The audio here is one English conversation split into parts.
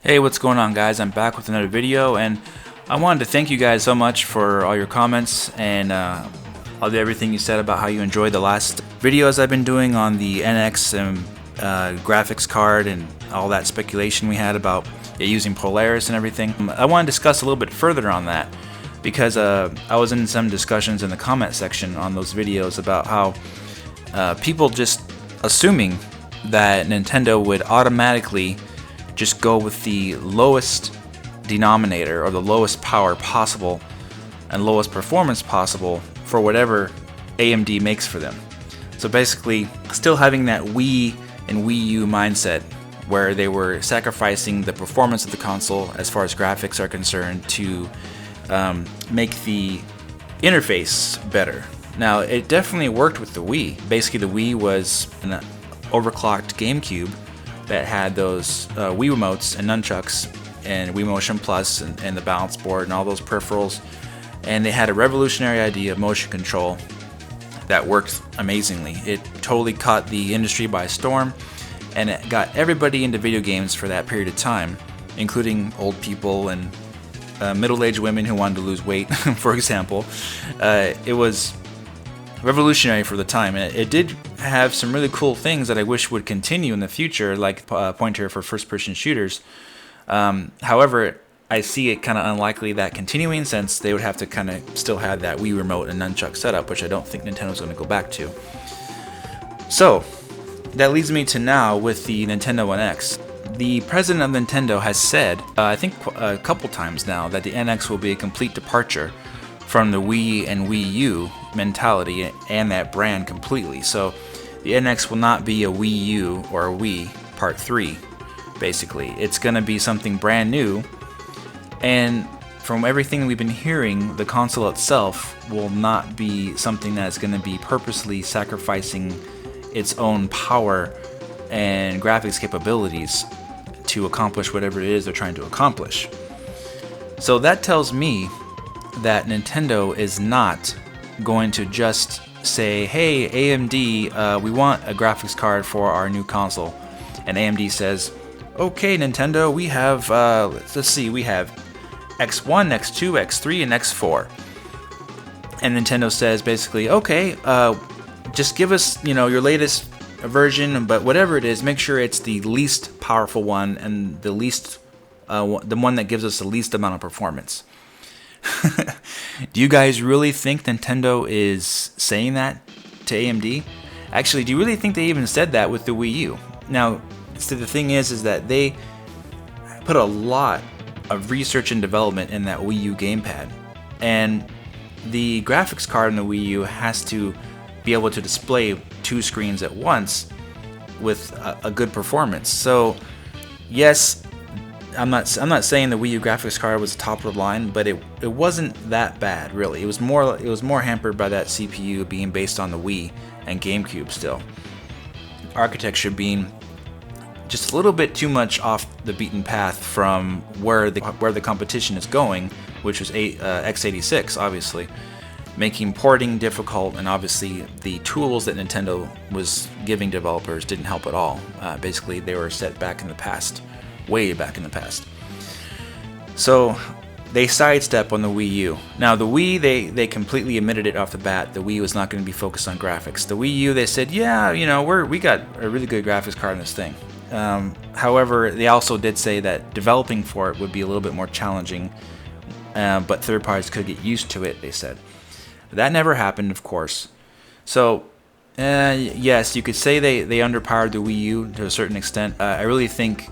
Hey, what's going on, guys? I'm back with another video, and I wanted to thank you guys so much for all your comments and everything you said about how you enjoyed the last videos I've been doing on the NX and graphics card and all that speculation we had about it using Polaris and everything. I want to discuss a little bit further on that because I was in some discussions in the comment section on those videos about how people just assuming that Nintendo would automatically just go with the lowest denominator or the lowest power possible and lowest performance possible for whatever AMD makes for them. So basically, still having that Wii and Wii U mindset where they were sacrificing the performance of the console as far as graphics are concerned to make the interface better. Now, it definitely worked with the Wii. Basically, the Wii was an overclocked GameCube that had those Wii remotes and nunchucks and Wii Motion Plus and the balance board and all those peripherals, and they had a revolutionary idea of motion control that worked amazingly. It totally caught the industry by storm, and it got everybody into video games for that period of time, including old people and middle-aged women who wanted to lose weight, for example. It was revolutionary for the time. It did have some really cool things that I wish would continue in the future, like pointer for first-person shooters. However, I see it kind of unlikely that continuing, since they would have to kind of still have that Wii remote and nunchuck setup, which I don't think Nintendo's going to go back to. So that leads me to now with the Nintendo NX. The president of Nintendo has said, I think a couple times now, that the NX will be a complete departure from the Wii and Wii U mentality and that brand completely. So the NX will not be a Wii U or a Wii Part 3, basically. It's going to be something brand new, and from everything we've been hearing, the console itself will not be something that's going to be purposely sacrificing its own power and graphics capabilities to accomplish whatever it is they're trying to accomplish. So that tells me that Nintendo is not going to just say, hey, AMD, we want a graphics card for our new console. And AMD says, okay, Nintendo, we have, let's see, we have X1, X2, X3, and X4. And Nintendo says basically, okay, just give us, your latest version, but whatever it is, make sure it's the least powerful one and the least, the one that gives us the least amount of performance. Do you guys really think Nintendo is saying that to AMD? Actually, do you really think they even said that with the Wii U? Now, so the thing is that they put a lot of research and development in that Wii U gamepad, and the graphics card in the Wii U has to be able to display two screens at once with a good performance. So, yes, I'm not saying the Wii U graphics card was top of the line, but it wasn't that bad, really. It was more hampered by that CPU being based on the Wii and GameCube still. Architecture being just a little bit too much off the beaten path from where the competition is going, which was x86, obviously, making porting difficult, and obviously the tools that Nintendo was giving developers didn't help at all. Basically, they were set back in the past. Way back in the past. So they sidestep on the Wii U. Now the Wii, they completely admitted it off the bat. The Wii was not going to be focused on graphics. The Wii U, they said, yeah, we got a really good graphics card in this thing. However, they also did say that developing for it would be a little bit more challenging, but third parties could get used to it, they said. That never happened, of course. So yes, you could say they underpowered the Wii U to a certain extent. I really think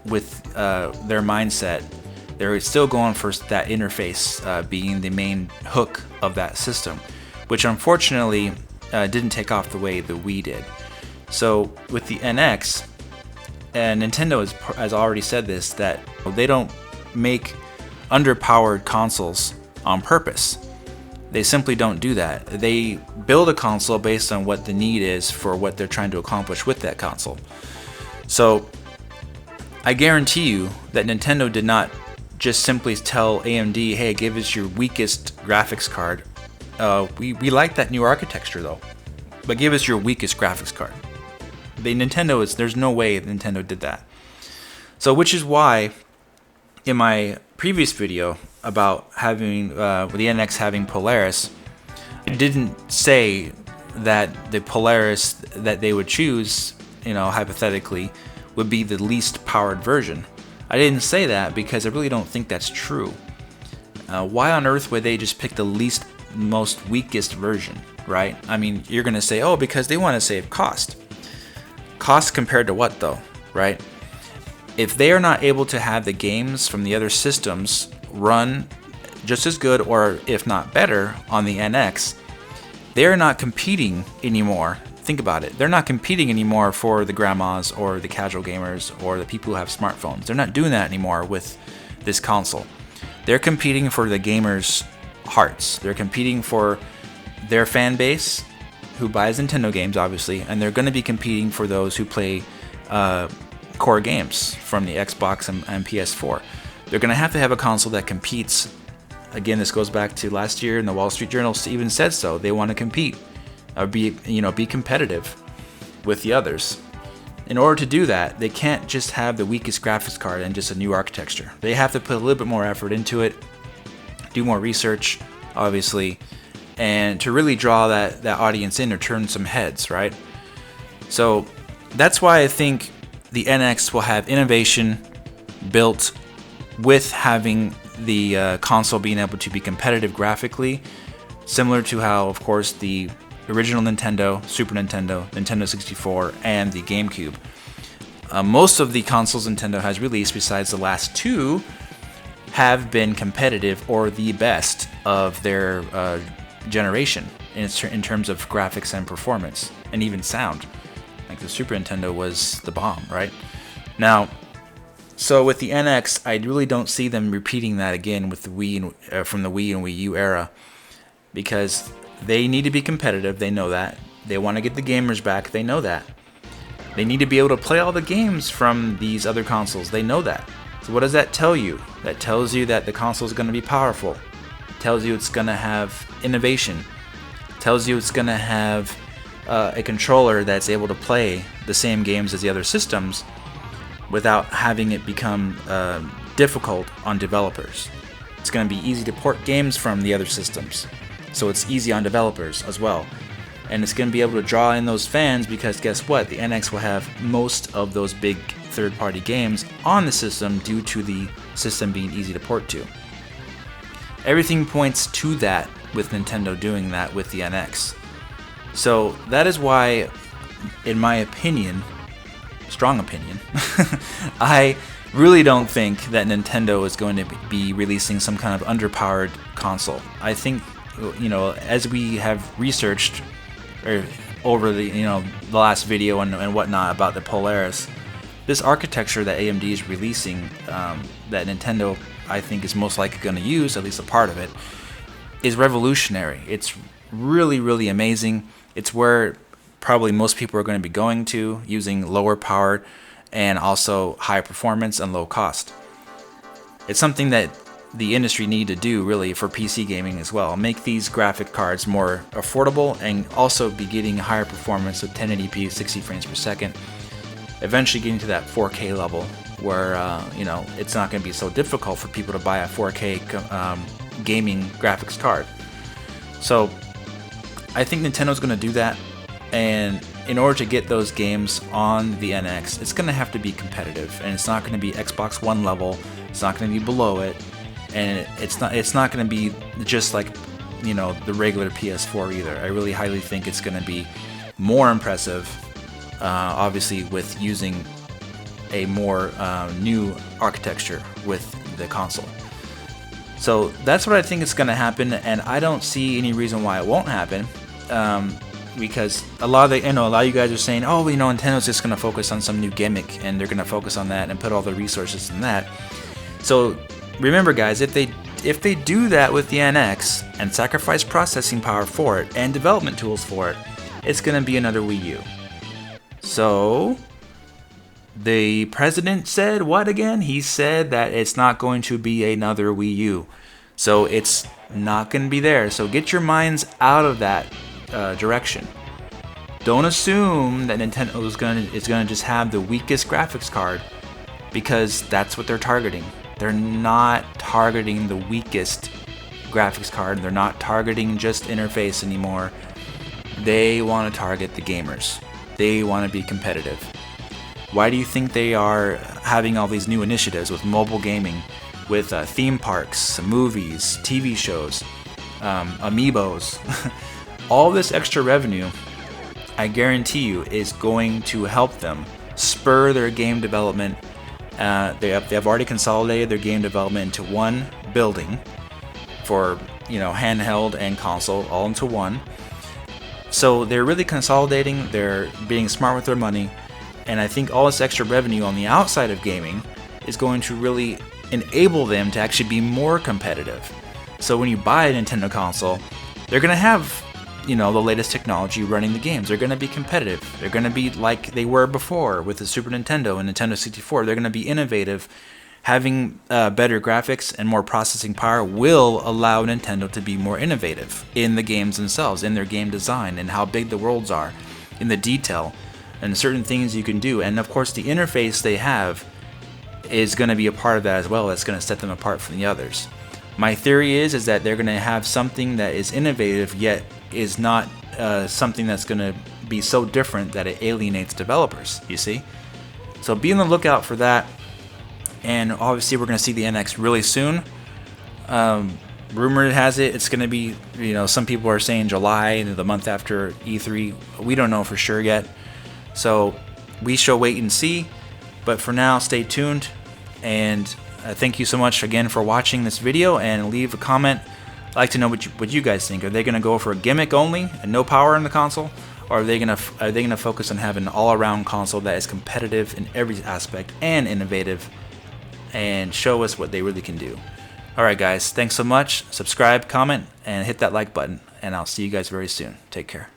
with their mindset, they're still going for that interface being the main hook of that system, which unfortunately didn't take off the way the Wii did. So with the NX, Nintendo has already said this, that they don't make underpowered consoles on purpose. They simply don't do that. They build a console based on what the need is for what they're trying to accomplish with that console. So I guarantee you that Nintendo did not just simply tell AMD, hey, give us your weakest graphics card. We like that new architecture though, but give us your weakest graphics card. There's no way Nintendo did that. So which is why in my previous video about having with the NX having Polaris, I didn't say that the Polaris that they would choose, hypothetically, would be the least powered version. I didn't say that because I really don't think that's true. Why on earth would they just pick the most weakest version, right? I mean, you're gonna say, oh, because they want to save cost. Cost compared to what though, right? If they are not able to have the games from the other systems run just as good, or if not better, on the NX, they're not competing anymore. Think about it. They're not competing anymore for the grandmas or the casual gamers or the people who have smartphones. They're not doing that anymore with this console. They're competing for the gamers' hearts. They're competing for their fan base who buys Nintendo games, obviously, and they're going to be competing for those who play core games from the Xbox and PS4. They're going to have a console that competes. Again, this goes back to last year, and the Wall Street Journal even said so. They want to compete, or be competitive with the others. In order to do that, they can't just have the weakest graphics card and just a new architecture. They have to put a little bit more effort into it, do more research, obviously, and to really draw that audience in or turn some heads, right? So that's why I think the NX will have innovation built with having the console being able to be competitive graphically, similar to how, of course, the original Nintendo, Super Nintendo, Nintendo 64, and the GameCube. Most of the consoles Nintendo has released, besides the last two, have been competitive or the best of their generation in terms of graphics and performance, and even sound. Like the Super Nintendo was the bomb, right? Now, so with the NX, I really don't see them repeating that again with the Wii from the Wii and Wii U era, because they need to be competitive. They know that. They want to get the gamers back. They know that. They need to be able to play all the games from these other consoles. They know that. So what does that tell you? That tells you that the console is going to be powerful. It tells you it's going to have innovation. It tells you it's going to have a controller that's able to play the same games as the other systems without having it become difficult on developers. It's going to be easy to port games from the other systems, so it's easy on developers as well. And it's going to be able to draw in those fans, because guess what? The NX will have most of those big third-party games on the system due to the system being easy to port to. Everything points to that with Nintendo doing that with the NX. So that is why, in my opinion, strong opinion, I really don't think that Nintendo is going to be releasing some kind of underpowered console. I think, as we have researched over the last video and whatnot about the Polaris, this architecture that AMD is releasing, that Nintendo, I think, is most likely going to use, at least a part of it, is revolutionary. It's really, really amazing. It's where probably most people are going to be going to, using lower power and also high performance and low cost. It's something that the industry need to do really for PC gaming as well. Make these graphic cards more affordable and also be getting higher performance with 1080p 60 frames per second. Eventually getting to that 4K level where it's not going to be so difficult for people to buy a 4K gaming graphics card. So I think Nintendo's going to do that, and in order to get those games on the NX, it's going to have to be competitive, and it's not going to be Xbox One level. It's not going to be below it, and it's not going to be just like the regular PS4 either. I really highly think it's going to be more impressive, obviously with using a more new architecture with the console. So that's what I think is going to happen, and I don't see any reason why it won't happen. Because a lot of you guys are saying, oh, Nintendo's just going to focus on some new gimmick, and they're going to focus on that and put all the resources in that. So remember, guys, if they do that with the NX and sacrifice processing power for it and development tools for it, it's going to be another Wii U. So the president said what again? He said that it's not going to be another Wii U. So it's not going to be there. So get your minds out of that direction. Don't assume that Nintendo is going to just have the weakest graphics card, because that's what they're targeting. they're not targeting the weakest graphics card. They're not targeting just interface anymore. They want to target the gamers. They want to be competitive. Why do you think they are having all these new initiatives with mobile gaming, with theme parks, movies, TV shows, amiibos? All this extra revenue, I guarantee you, is going to help them spur their game development. They have already consolidated their game development into one building for, handheld and console, all into one. So they're really consolidating. They're being smart with their money, and I think all this extra revenue on the outside of gaming is going to really enable them to actually be more competitive. So when you buy a Nintendo console, they're going to have the latest technology running the games. They're going to be competitive. They're going to be like they were before with the Super Nintendo and Nintendo 64. They're going to be innovative. Having better graphics and more processing power will allow Nintendo to be more innovative in the games themselves, in their game design, and how big the worlds are, in the detail, and certain things you can do. And of course, the interface they have is going to be a part of that as well. That's going to set them apart from the others. My theory is that they're going to have something that is innovative, yet is not something that's going to be so different that it alienates developers, you see? So be on the lookout for that. And obviously we're going to see the NX really soon. Rumor has it it's going to be, some people are saying July, the month after E3. We don't know for sure yet. So we shall wait and see. But for now, stay tuned. And thank you so much again for watching this video, and leave a comment. I'd like to know what you guys think. Are they going to go for a gimmick only and no power in the console? Or are they going to focus on having an all-around console that is competitive in every aspect and innovative, and show us what they really can do? Alright guys, thanks so much. Subscribe, comment, and hit that like button. And I'll see you guys very soon. Take care.